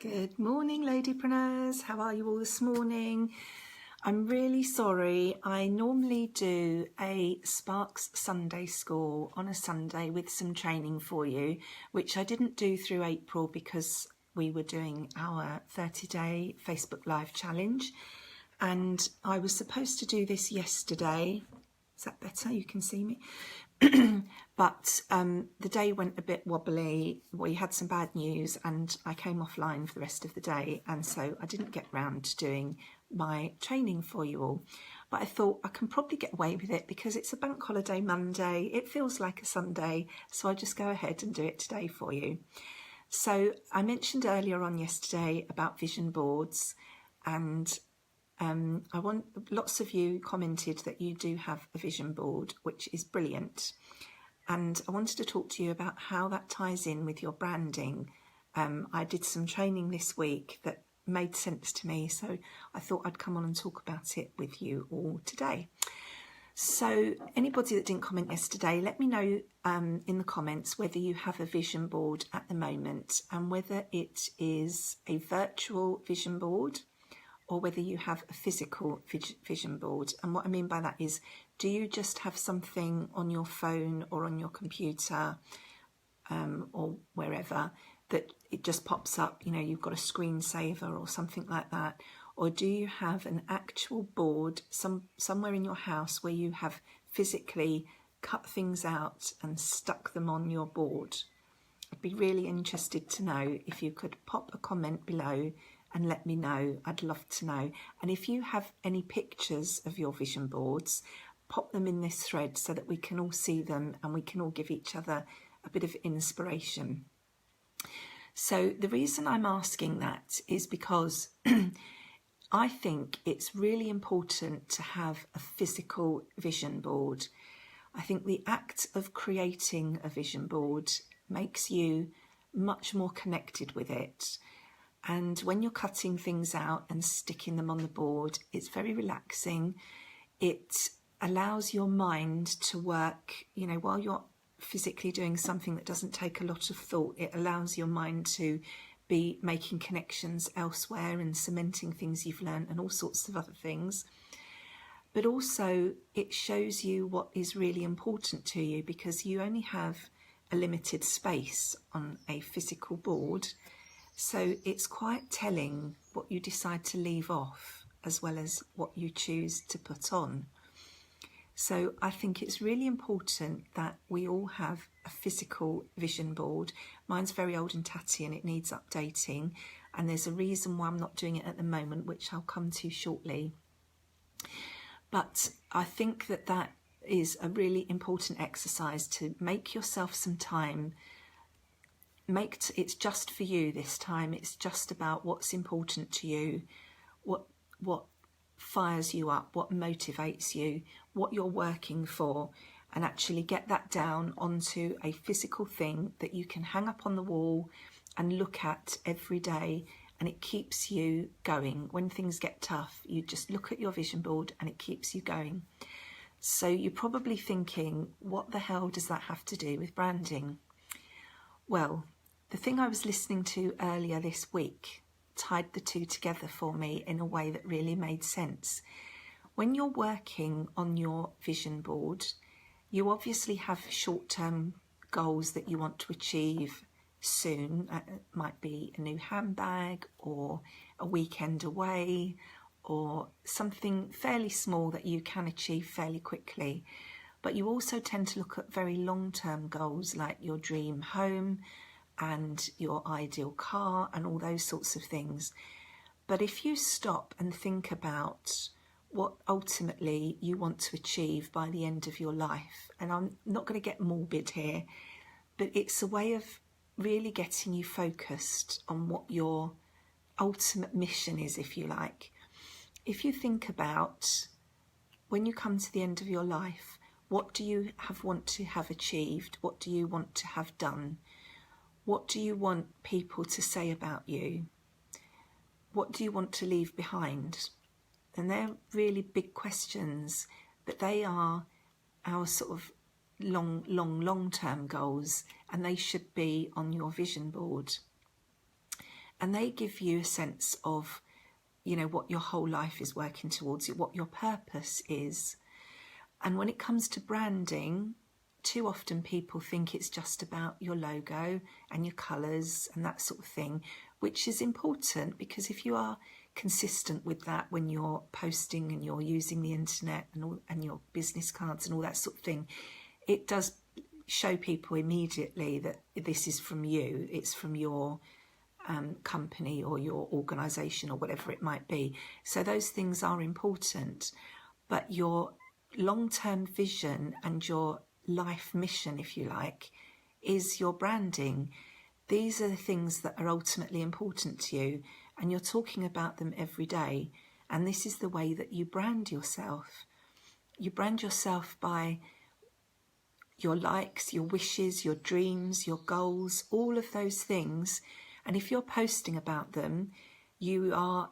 Good morning, Ladypreneurs. How are you all this morning? I'm really sorry. I normally do a Sparks Sunday School on a Sunday with some training for you, which I didn't do through April because we were doing our 30-day Facebook Live challenge. And I was supposed to do this yesterday. Is that better? You can see me. But the day went a bit wobbly. We had some bad news and I came offline for the rest of the day, and so I didn't get round to doing my training for you all. But I thought I can probably get away with it because it's a bank holiday Monday. It feels like a Sunday, so I'll just go ahead and do it today for you. So I mentioned earlier on yesterday about vision boards, and lots of you commented that you do have a vision board, which is brilliant. And I wanted to talk to you about how that ties in with your branding. I did some training this week that made sense to me, so I thought I'd come on and talk about it with you all today. So anybody that didn't comment yesterday, let me know in the comments whether you have a vision board at the moment and whether it is a virtual vision board or whether you have a physical vision board. And what I mean by that is, do you just have something on your phone or on your computer or wherever that it just pops up, you know, you've got a screensaver or something like that? Or do you have an actual board somewhere in your house where you have physically cut things out and stuck them on your board? I'd be really interested to know. If you could pop a comment below and let me know. I'd love to know. And if you have any pictures of your vision boards, pop them in this thread so that we can all see them and we can all give each other a bit of inspiration. So the reason I'm asking that is because I think it's really important to have a physical vision board. I think the act of creating a vision board makes you much more connected with it. And when you're cutting things out and sticking them on the board, it's very relaxing. It allows your mind to work, you know, while you're physically doing something that doesn't take a lot of thought. It allows your mind to be making connections elsewhere and cementing things you've learned and all sorts of other things. But also it shows you what is really important to you, because you only have a limited space on a physical board. So it's quite telling what you decide to leave off as well as what you choose to put on. So I think it's really important that we all have a physical vision board. Mine's very old and tatty and it needs updating, and there's a reason why I'm not doing it at the moment, which I'll come to shortly. But I think that that is a really important exercise, to make yourself some time. It's just for you this time. It's just about what's important to you, what fires you up, what motivates you, what you're working for, and actually get that down onto a physical thing that you can hang up on the wall and look at every day, and it keeps you going. When things get tough, you just look at your vision board and it keeps you going. So you're probably thinking, what the hell does that have to do with branding? Well, the thing I was listening to earlier this week tied the two together for me in a way that really made sense. When you're working on your vision board, you obviously have short-term goals that you want to achieve soon. It might be a new handbag or a weekend away or something fairly small that you can achieve fairly quickly. But you also tend to look at very long-term goals like your dream home and your ideal car and all those sorts of things. But if you stop and think about what ultimately you want to achieve by the end of your life, and I'm not going to get morbid here, but it's a way of really getting you focused on what your ultimate mission is, if you like. If you think about when you come to the end of your life, what do you want to have achieved? What do you want to have done? What do you want people to say about you? What do you want to leave behind? And they're really big questions, but they are our sort of long-term goals, and they should be on your vision board. and they give you a sense of, you know, what your whole life is working towards, what your purpose is. And when it comes to branding, too often people think it's just about your logo and your colours and that sort of thing, which is important, because if you are consistent with that when you're posting and you're using the internet and your business cards and all that sort of thing, it does show people immediately that this is from you, it's from your company or your organisation or whatever it might be. So those things are important, but your long-term vision and your life mission, if you like, is your branding. These are the things that are ultimately important to you, and you're talking about them every day. And this is the way that you brand yourself. You brand yourself by your likes, your wishes, your dreams, your goals, all of those things. And if you're posting about them, you are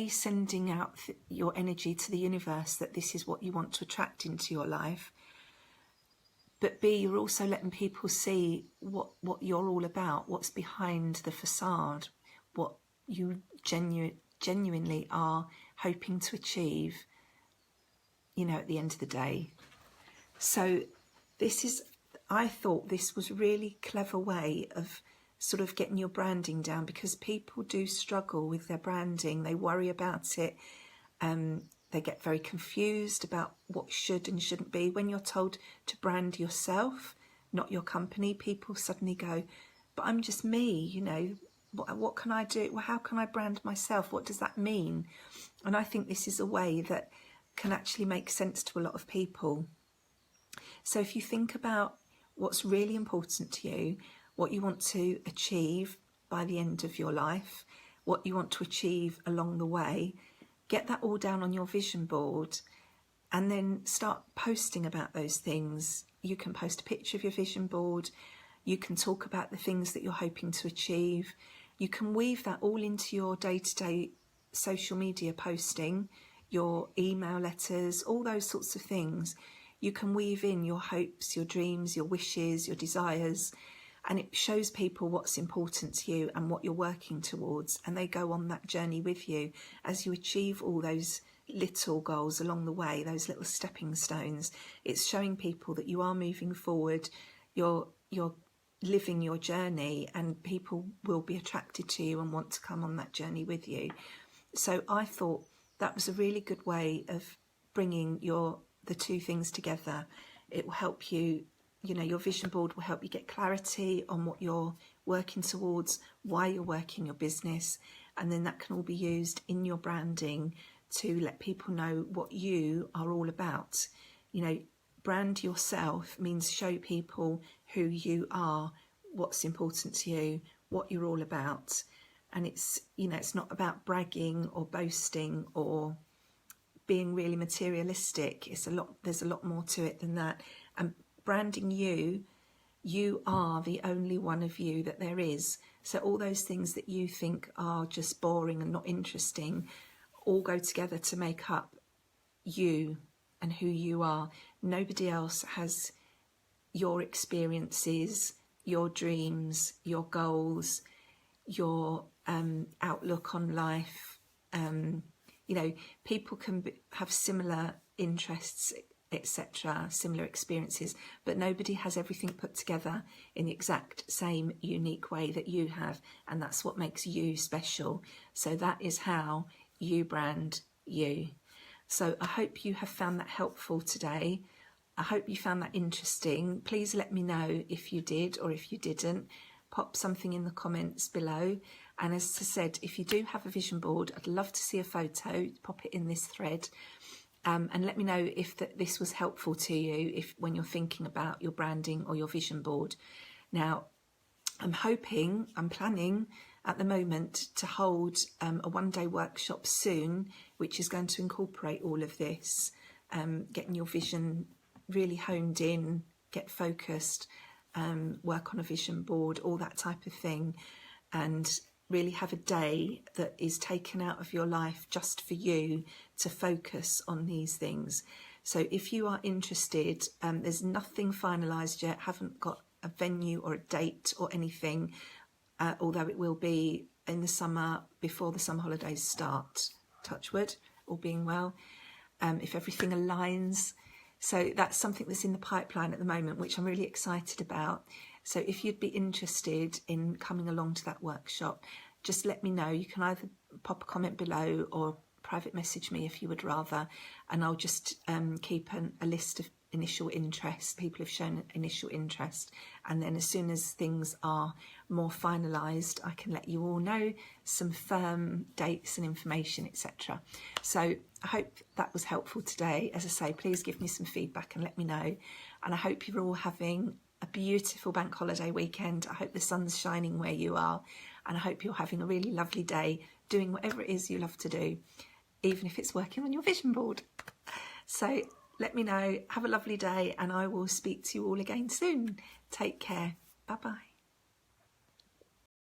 sending out your energy to the universe that this is what you want to attract into your life. But B, you're also letting people see what you're all about, what's behind the facade, what you genuinely are hoping to achieve, you know, at the end of the day. So I thought this was a really clever way of sort of getting your branding down, because people do struggle with their branding. They worry about it. They get very confused about what should and shouldn't be. When you're told to brand yourself, not your company, people suddenly go, but I'm just me, you know, what can I do? Well, how can I brand myself? What does that mean? And I think this is a way that can actually make sense to a lot of people. So if you think about what's really important to you, what you want to achieve by the end of your life, what you want to achieve along the way, get that all down on your vision board and then start posting about those things. You can post a picture of your vision board. You can talk about the things that you're hoping to achieve. You can weave that all into your day-to-day social media posting, your email letters, all those sorts of things. You can weave in your hopes, your dreams, your wishes, your desires, and it shows people what's important to you and what you're working towards, and they go on that journey with you as you achieve all those little goals along the way, those little stepping stones. It's showing people that you are moving forward, you're living your journey, and people will be attracted to you and want to come on that journey with you. So I thought that was a really good way of bringing the two things together. It will help you, you know, your vision board will help you get clarity on what you're working towards, why you're working your business, and then that can all be used in your branding to let people know what you are all about. You know, brand yourself means show people who you are, what's important to you, what you're all about. And it's, you know, it's not about bragging or boasting or being really materialistic. There's a lot more to it than that. And branding you are the only one of you that there is. So all those things that you think are just boring and not interesting all go together to make up you and who you are. Nobody else has your experiences, your dreams, your goals, your outlook on life. You know, people can have similar interests, etc., similar experiences, but nobody has everything put together in the exact same unique way that you have, and that's what makes you special. So that is how you brand you. So I hope you have found that helpful today. I hope you found that interesting. Please let me know if you did or if you didn't. Pop something in the comments below. And as I said, if you do have a vision board, I'd love to see a photo. Pop it in this thread. And let me know if this was helpful to you when you're thinking about your branding or your vision board. Now, I'm planning at the moment to hold a one-day workshop soon, which is going to incorporate all of this, getting your vision really honed in, get focused, work on a vision board, all that type of thing, and really have a day that is taken out of your life just for you to focus on these things. So if you are interested, there's nothing finalised yet, haven't got a venue or a date or anything, although it will be in the summer before the summer holidays start, touch wood, all being well, if everything aligns. So that's something that's in the pipeline at the moment, which I'm really excited about. So if you'd be interested in coming along to that workshop, just let me know. You can either pop a comment below or private message me if you would rather, and I'll just keep a list of initial interest. People have shown initial interest, and then as soon as things are more finalised, I can let you all know some firm dates and information, etc. So I hope that was helpful today. As I say, please give me some feedback and let me know, and I hope you're all having a beautiful bank holiday weekend. I hope the sun's shining where you are, and I hope you're having a really lovely day doing whatever it is you love to do, even if it's working on your vision board. So let me know. Have a lovely day, and I will speak to you all again soon. Take care. Bye-bye.